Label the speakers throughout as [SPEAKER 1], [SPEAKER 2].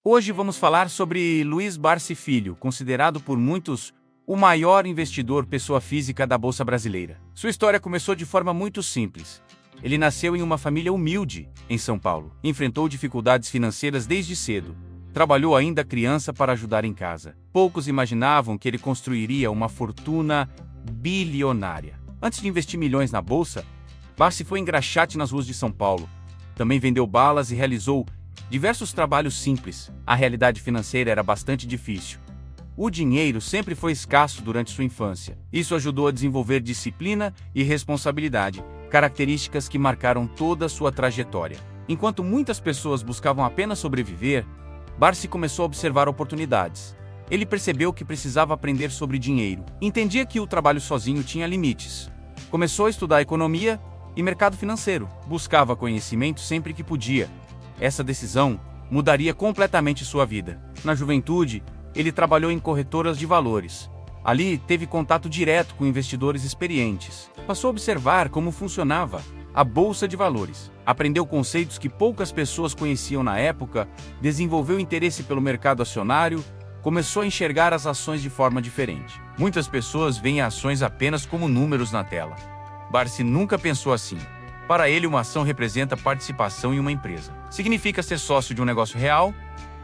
[SPEAKER 1] Hoje vamos falar sobre Luiz Barsi Filho, considerado por muitos o maior investidor pessoa física da Bolsa Brasileira. Sua história começou de forma muito simples. Ele nasceu em uma família humilde, em São Paulo. Enfrentou dificuldades financeiras desde cedo. Trabalhou ainda criança para ajudar em casa. Poucos imaginavam que ele construiria uma fortuna bilionária. Antes de investir milhões na Bolsa, Barsi foi engraxate nas ruas de São Paulo. Também vendeu balas e realizou diversos trabalhos simples. A realidade financeira era bastante difícil. O dinheiro sempre foi escasso durante sua infância. Isso ajudou a desenvolver disciplina e responsabilidade, características que marcaram toda a sua trajetória. Enquanto muitas pessoas buscavam apenas sobreviver, Barsi começou a observar oportunidades. Ele percebeu que precisava aprender sobre dinheiro. Entendia que o trabalho sozinho tinha limites. Começou a estudar economia e mercado financeiro. Buscava conhecimento sempre que podia. Essa decisão mudaria completamente sua vida. Na juventude, ele trabalhou em corretoras de valores. Ali, teve contato direto com investidores experientes. Passou a observar como funcionava a Bolsa de Valores. Aprendeu conceitos que poucas pessoas conheciam na época, desenvolveu interesse pelo mercado acionário, começou a enxergar as ações de forma diferente. Muitas pessoas veem ações apenas como números na tela. Barsi nunca pensou assim. Para ele, uma ação representa participação em uma empresa. Significa ser sócio de um negócio real.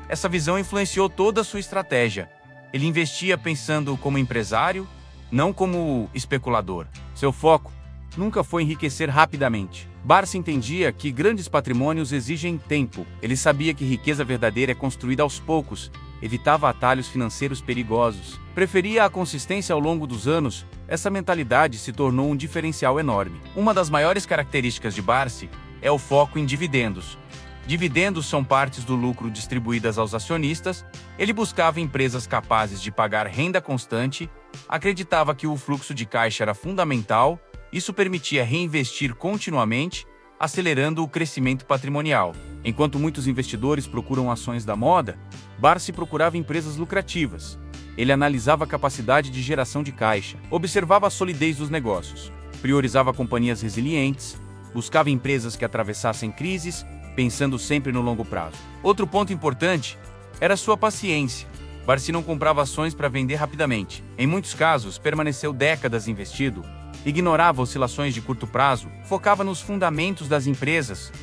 [SPEAKER 1] Essa visão influenciou toda a sua estratégia. Ele investia pensando como empresário, não como especulador. Seu foco nunca foi enriquecer rapidamente. Barsi entendia que grandes patrimônios exigem tempo. Ele sabia que riqueza verdadeira é construída aos poucos. Evitava atalhos financeiros perigosos. Preferia a consistência ao longo dos anos. Essa mentalidade se tornou um diferencial enorme. Uma das maiores características de Barsi é o foco em dividendos. Dividendos são partes do lucro distribuídas aos acionistas. Ele buscava empresas capazes de pagar renda constante, acreditava que o fluxo de caixa era fundamental. Isso permitia reinvestir continuamente, acelerando o crescimento patrimonial. Enquanto muitos investidores procuram ações da moda, Barsi procurava empresas lucrativas. Ele analisava a capacidade de geração de caixa, observava a solidez dos negócios, priorizava companhias resilientes, buscava empresas que atravessassem crises, pensando sempre no longo prazo. Outro ponto importante era sua paciência. Barsi não comprava ações para vender rapidamente. Em muitos casos, permaneceu décadas investido, ignorava oscilações de curto prazo, focava nos fundamentos das empresas,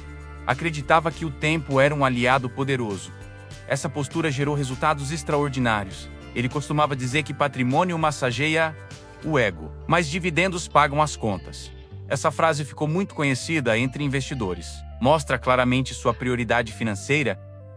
[SPEAKER 1] acreditava que o tempo era um aliado poderoso. Essa postura gerou resultados extraordinários. Ele costumava dizer que patrimônio massageia o ego, mas dividendos pagam as contas. Essa frase ficou muito conhecida entre investidores. Mostra claramente sua prioridade financeira.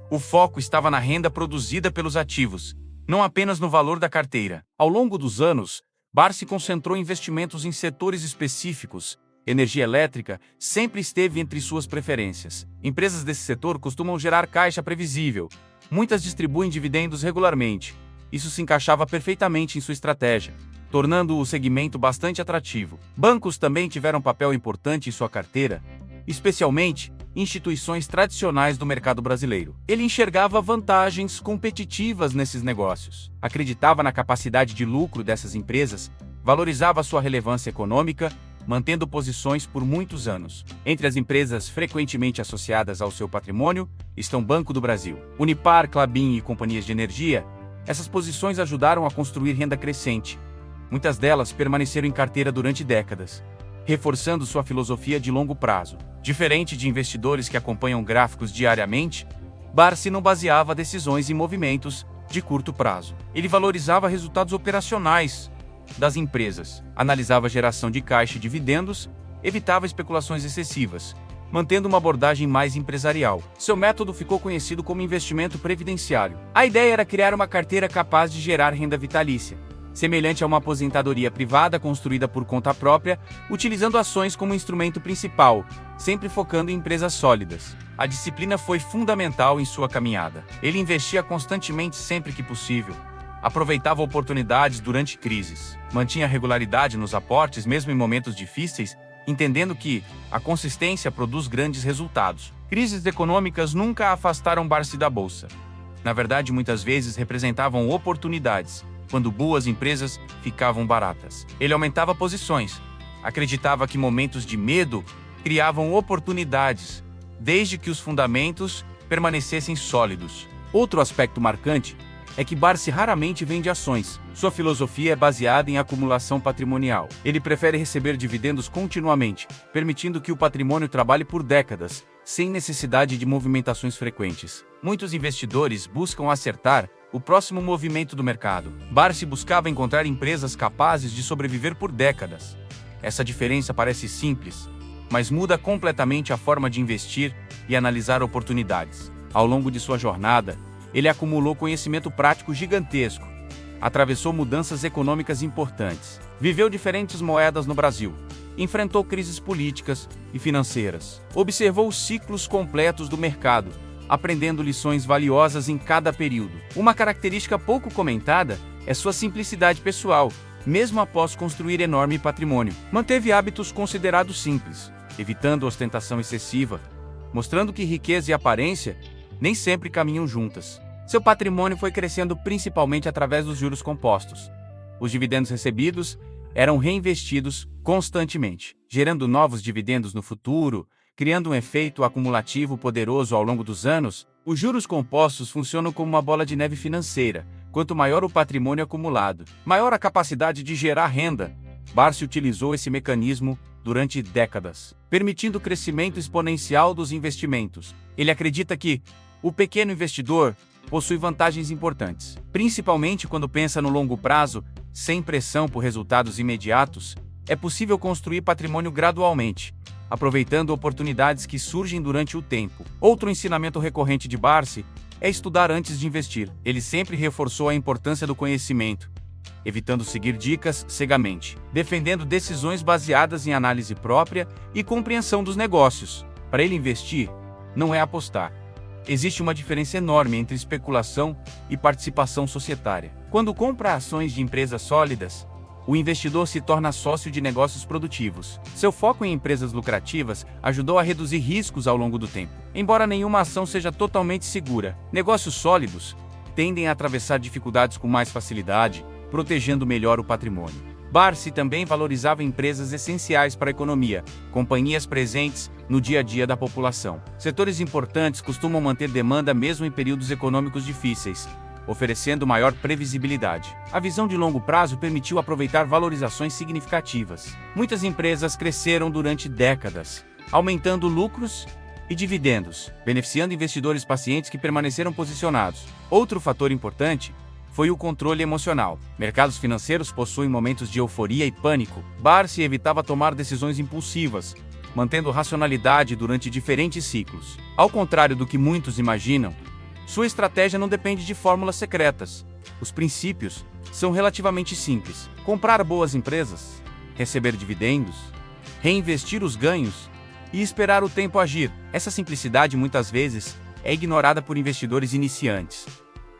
[SPEAKER 1] O foco estava na renda produzida pelos ativos, não apenas no valor da carteira. Ao longo dos anos, Barsi concentrou investimentos em setores específicos. Energia elétrica sempre esteve entre suas preferências. Empresas desse setor costumam gerar caixa previsível. Muitas distribuem dividendos regularmente. Isso se encaixava perfeitamente em sua estratégia, tornando o segmento bastante atrativo. Bancos também tiveram papel importante em sua carteira, especialmente instituições tradicionais do mercado brasileiro. Ele enxergava vantagens competitivas nesses negócios, acreditava na capacidade de lucro dessas empresas, valorizava sua relevância econômica, mantendo posições por muitos anos. Entre as empresas frequentemente associadas ao seu patrimônio estão Banco do Brasil, Unipar, Klabin e companhias de energia. Essas posições ajudaram a construir renda crescente. Muitas delas permaneceram em carteira durante décadas, reforçando sua filosofia de longo prazo. Diferente de investidores que acompanham gráficos diariamente, Barsi não baseava decisões em movimentos de curto prazo. Ele valorizava resultados operacionais das empresas, analisava a geração de caixa e dividendos, evitava especulações excessivas, mantendo uma abordagem mais empresarial. Seu método ficou conhecido como investimento previdenciário. A ideia era criar uma carteira capaz de gerar renda vitalícia, semelhante a uma aposentadoria privada construída por conta própria, utilizando ações como instrumento principal, sempre focando em empresas sólidas. A disciplina foi fundamental em sua caminhada. Ele investia constantemente sempre que possível, aproveitava oportunidades durante crises, mantinha regularidade nos aportes mesmo em momentos difíceis, entendendo que a consistência produz grandes resultados. Crises econômicas nunca afastaram Barsi da bolsa. Na verdade, muitas vezes representavam oportunidades, quando boas empresas ficavam baratas. Ele aumentava posições, acreditava que momentos de medo criavam oportunidades, desde que os fundamentos permanecessem sólidos. Outro aspecto marcante é que Barsi raramente vende ações. Sua filosofia é baseada em acumulação patrimonial. Ele prefere receber dividendos continuamente, permitindo que o patrimônio trabalhe por décadas, sem necessidade de movimentações frequentes. Muitos investidores buscam acertar o próximo movimento do mercado. Barsi buscava encontrar empresas capazes de sobreviver por décadas. Essa diferença parece simples, mas muda completamente a forma de investir e analisar oportunidades. Ao longo de sua jornada, ele acumulou conhecimento prático gigantesco, atravessou mudanças econômicas importantes, viveu diferentes moedas no Brasil, enfrentou crises políticas e financeiras, observou ciclos completos do mercado, aprendendo lições valiosas em cada período. Uma característica pouco comentada é sua simplicidade pessoal. Mesmo após construir enorme patrimônio, manteve hábitos considerados simples, evitando ostentação excessiva, mostrando que riqueza e aparência nem sempre caminham juntas. Seu patrimônio foi crescendo principalmente através dos juros compostos. Os dividendos recebidos eram reinvestidos constantemente, gerando novos dividendos no futuro, criando um efeito acumulativo poderoso ao longo dos anos. Os juros compostos funcionam como uma bola de neve financeira. Quanto maior o patrimônio acumulado, maior a capacidade de gerar renda. Barsi utilizou esse mecanismo durante décadas, permitindo o crescimento exponencial dos investimentos. Ele acredita que o pequeno investidor possui vantagens importantes, principalmente quando pensa no longo prazo, sem pressão por resultados imediatos. É possível construir patrimônio gradualmente, aproveitando oportunidades que surgem durante o tempo. Outro ensinamento recorrente de Barsi é estudar antes de investir. Ele sempre reforçou a importância do conhecimento, evitando seguir dicas cegamente, defendendo decisões baseadas em análise própria e compreensão dos negócios. Para ele, investir não é apostar. Existe uma diferença enorme entre especulação e participação societária. Quando compra ações de empresas sólidas, o investidor se torna sócio de negócios produtivos. Seu foco em empresas lucrativas ajudou a reduzir riscos ao longo do tempo. Embora nenhuma ação seja totalmente segura, negócios sólidos tendem a atravessar dificuldades com mais facilidade, protegendo melhor o patrimônio. Barsi também valorizava empresas essenciais para a economia, companhias presentes no dia a dia da população. Setores importantes costumam manter demanda mesmo em períodos econômicos difíceis, oferecendo maior previsibilidade. A visão de longo prazo permitiu aproveitar valorizações significativas. Muitas empresas cresceram durante décadas, aumentando lucros e dividendos, beneficiando investidores pacientes que permaneceram posicionados. Outro fator importante foi o controle emocional. Mercados financeiros possuem momentos de euforia e pânico. Barsi evitava tomar decisões impulsivas, mantendo racionalidade durante diferentes ciclos. Ao contrário do que muitos imaginam, sua estratégia não depende de fórmulas secretas. Os princípios são relativamente simples: comprar boas empresas, receber dividendos, reinvestir os ganhos e esperar o tempo agir. Essa simplicidade muitas vezes é ignorada por investidores iniciantes.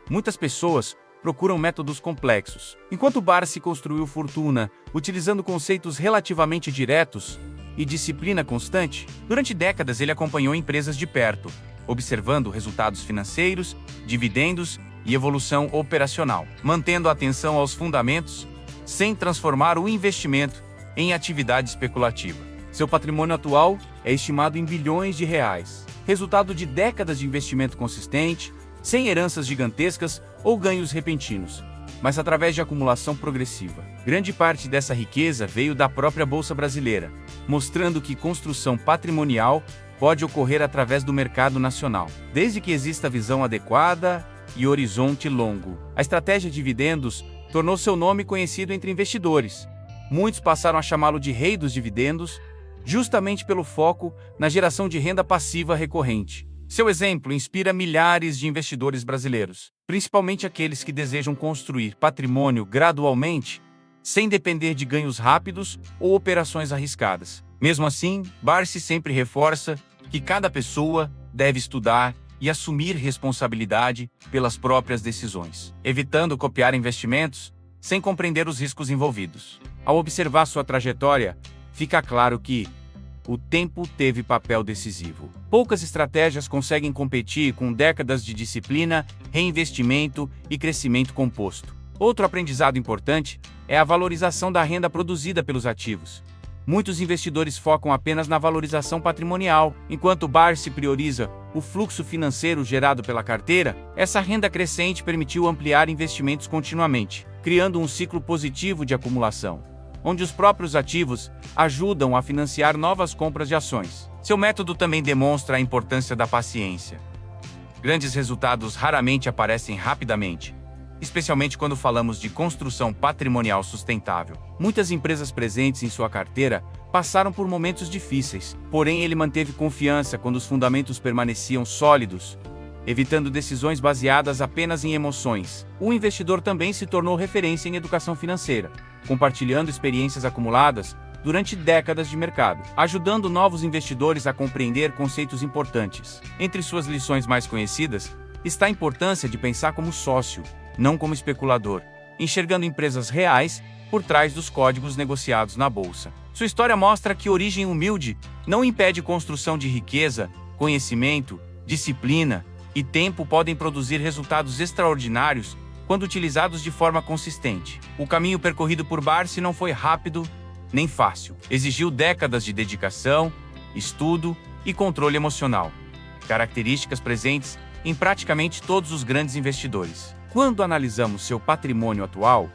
[SPEAKER 1] Muitas pessoas procuram métodos complexos, enquanto Barsi construiu fortuna utilizando conceitos relativamente diretos e disciplina constante. Durante décadas ele acompanhou empresas de perto, observando resultados financeiros, dividendos e evolução operacional, mantendo a atenção aos fundamentos, sem transformar o investimento em atividade especulativa. Seu patrimônio atual é estimado em bilhões de reais, resultado de décadas de investimento consistente, sem heranças gigantescas ou ganhos repentinos, mas através de acumulação progressiva. Grande parte dessa riqueza veio da própria Bolsa Brasileira, mostrando que construção patrimonial pode ocorrer através do mercado nacional, desde que exista visão adequada e horizonte longo. A estratégia de dividendos tornou seu nome conhecido entre investidores. Muitos passaram a chamá-lo de rei dos dividendos, justamente pelo foco na geração de renda passiva recorrente. Seu exemplo inspira milhares de investidores brasileiros, principalmente aqueles que desejam construir patrimônio gradualmente, sem depender de ganhos rápidos ou operações arriscadas. Mesmo assim, Barsi sempre reforça que cada pessoa deve estudar e assumir responsabilidade pelas próprias decisões, evitando copiar investimentos sem compreender os riscos envolvidos. Ao observar sua trajetória, fica claro que o tempo teve papel decisivo. Poucas estratégias conseguem competir com décadas de disciplina, reinvestimento e crescimento composto. Outro aprendizado importante é a valorização da renda produzida pelos ativos. Muitos investidores focam apenas na valorização patrimonial, enquanto Barsi prioriza o fluxo financeiro gerado pela carteira. Essa renda crescente permitiu ampliar investimentos continuamente, criando um ciclo positivo de acumulação, onde os próprios ativos ajudam a financiar novas compras de ações. Seu método também demonstra a importância da paciência. Grandes resultados raramente aparecem rapidamente, especialmente quando falamos de construção patrimonial sustentável. Muitas empresas presentes em sua carteira passaram por momentos difíceis, porém ele manteve confiança quando os fundamentos permaneciam sólidos, evitando decisões baseadas apenas em emoções. O investidor também se tornou referência em educação financeira, compartilhando experiências acumuladas durante décadas de mercado, ajudando novos investidores a compreender conceitos importantes. Entre suas lições mais conhecidas está a importância de pensar como sócio, não como especulador, enxergando empresas reais por trás dos códigos negociados na bolsa. Sua história mostra que origem humilde não impede construção de riqueza, conhecimento, disciplina e tempo podem produzir resultados extraordinários quando utilizados de forma consistente. O caminho percorrido por Barsi não foi rápido nem fácil. Exigiu décadas de dedicação, estudo e controle emocional, características presentes em praticamente todos os grandes investidores. Quando analisamos seu patrimônio atual,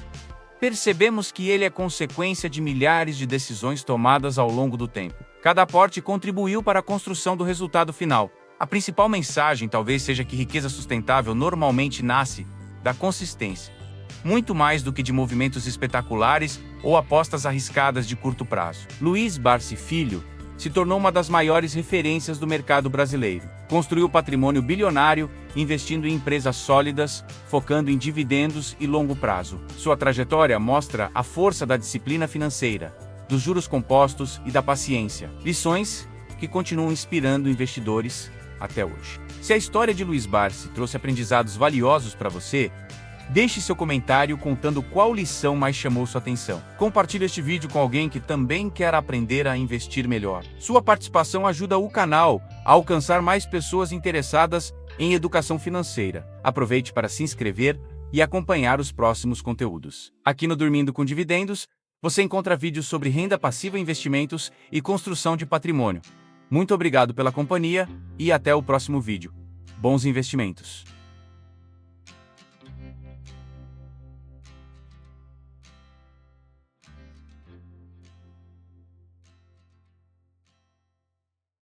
[SPEAKER 1] percebemos que ele é consequência de milhares de decisões tomadas ao longo do tempo. Cada aporte contribuiu para a construção do resultado final. A principal mensagem talvez seja que riqueza sustentável normalmente nasce da consistência, muito mais do que de movimentos espetaculares ou apostas arriscadas de curto prazo. Luiz Barsi Filho se tornou uma das maiores referências do mercado brasileiro. Construiu patrimônio bilionário, investindo em empresas sólidas, focando em dividendos e longo prazo. Sua trajetória mostra a força da disciplina financeira, dos juros compostos e da paciência. Lições que continuam inspirando investidores até hoje. Se a história de Luiz Barsi trouxe aprendizados valiosos para você, deixe seu comentário contando qual lição mais chamou sua atenção. Compartilhe este vídeo com alguém que também quer aprender a investir melhor. Sua participação ajuda o canal a alcançar mais pessoas interessadas em educação financeira. Aproveite para se inscrever e acompanhar os próximos conteúdos. Aqui no Dormindo com Dividendos, você encontra vídeos sobre renda passiva, investimentos e construção de patrimônio. Muito obrigado pela companhia e até o próximo vídeo. Bons investimentos!